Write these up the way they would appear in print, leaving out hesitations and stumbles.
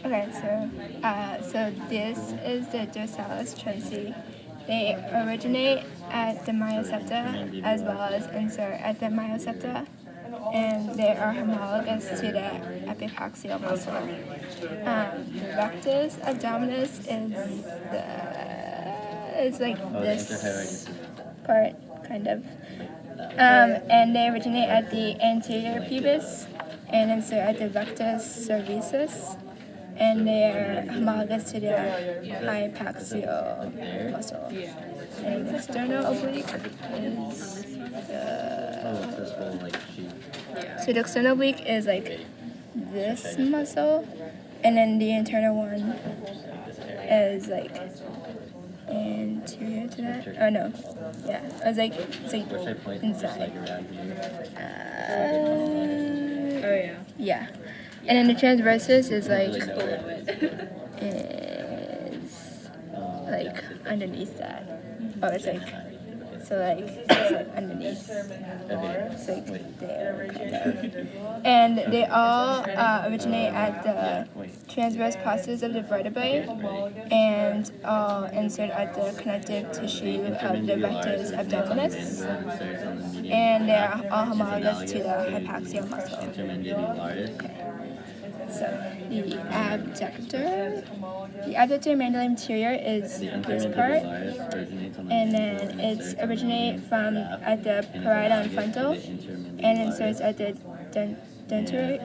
Okay, so this is the dorsalis trenchi. They originate at the myosepta as well as insert at the myosepta, and they are homologous to the epitaxial muscle. Rectus abdominis is like this part, kind of. And they originate at the anterior pubis and insert at the rectus cervicis, and they're homologous to the hypaxial muscle. And the sternal-oblique is so the sternal-oblique is like this muscle, and then the internal one is like anterior to that. Oh no, yeah, it's like inside. Oh yeah. Yeah, and then the transversus is like underneath that. Oh, it's like underneath. It's like there, kind of. And they all originate at the transverse process of the vertebrae and all insert at the connective tissue of the rectus abdominis. And they are all homologous to the hypaxial muscle. Okay. So the abductor mandibular anterior is this part, and then it's originate from at the parietal and frontal, and inserts at the dentary,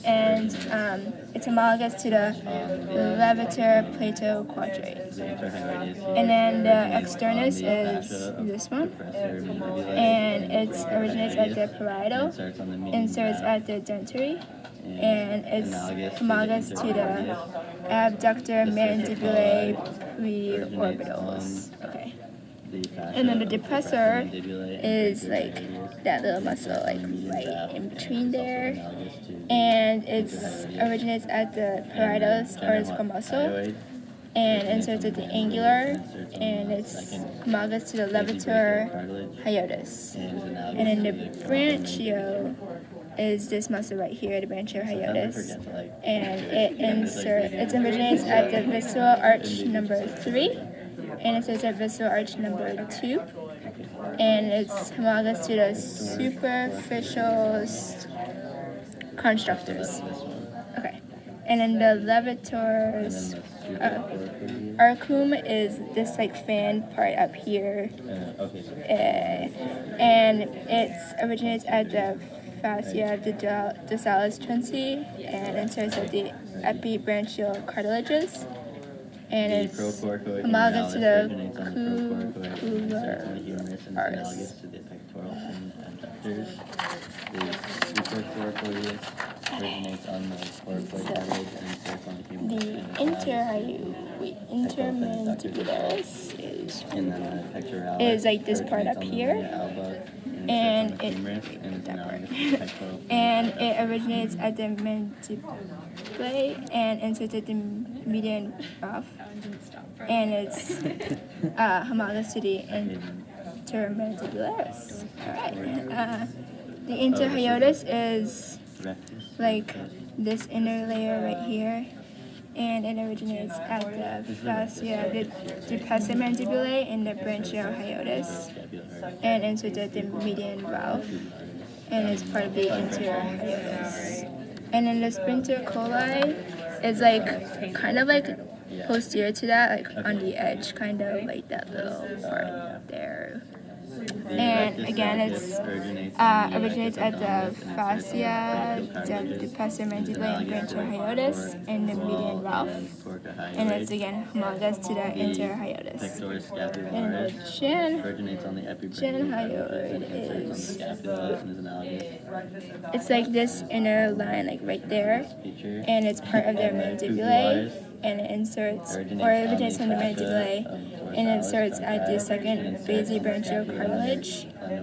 and it's homologous to the levator plato quadrate. And then the externus is this one, and it originates at the parietal, inserts at the dentary, and it's homologous to the abductor mandibulae preorbitals. Okay. And then the depressor is like that little muscle, like right in between there, and it originates at the parietals or squamosal, and inserts at the angular, and it's homologous to the levator hiatus. And then the branchio is this muscle right here, the branchial hiatus, and it originates at the visceral arch number 3, and it says at visceral arch number 2, and it's homologous to the superficial constructors. Okay, and then the levator's arcum is this like fan part up here, and it originates at the fascia of the dorsalis trenchi and inserts at the epibranchial cartilages, and it's homologous to the cucular arteries. The intermandibularis is like this part up here, and it originates at the mandible and inserts at the median valve, and it's homologous to the intermandibularis. Alright. The interhyotis is like this inner layer right here, and it originates at the fascia of the depressor mandibulae in the branchial hiatus, and inserts at the median valve, and it's part of the interhyotis. And then the sphincter coli is like kind of like posterior to that, like on the edge, kind of like that little part there. And again, it originates at the fascia of the depressor mandibular and branchial hiatus in the median valve, and it's again homologous to the interhyotis. And the chin hyoid is it's like this inner line, like right there, and it's part of their mandibulae, and it inserts or originates from the mandibulae and inserts at the second basibranchial cartilage,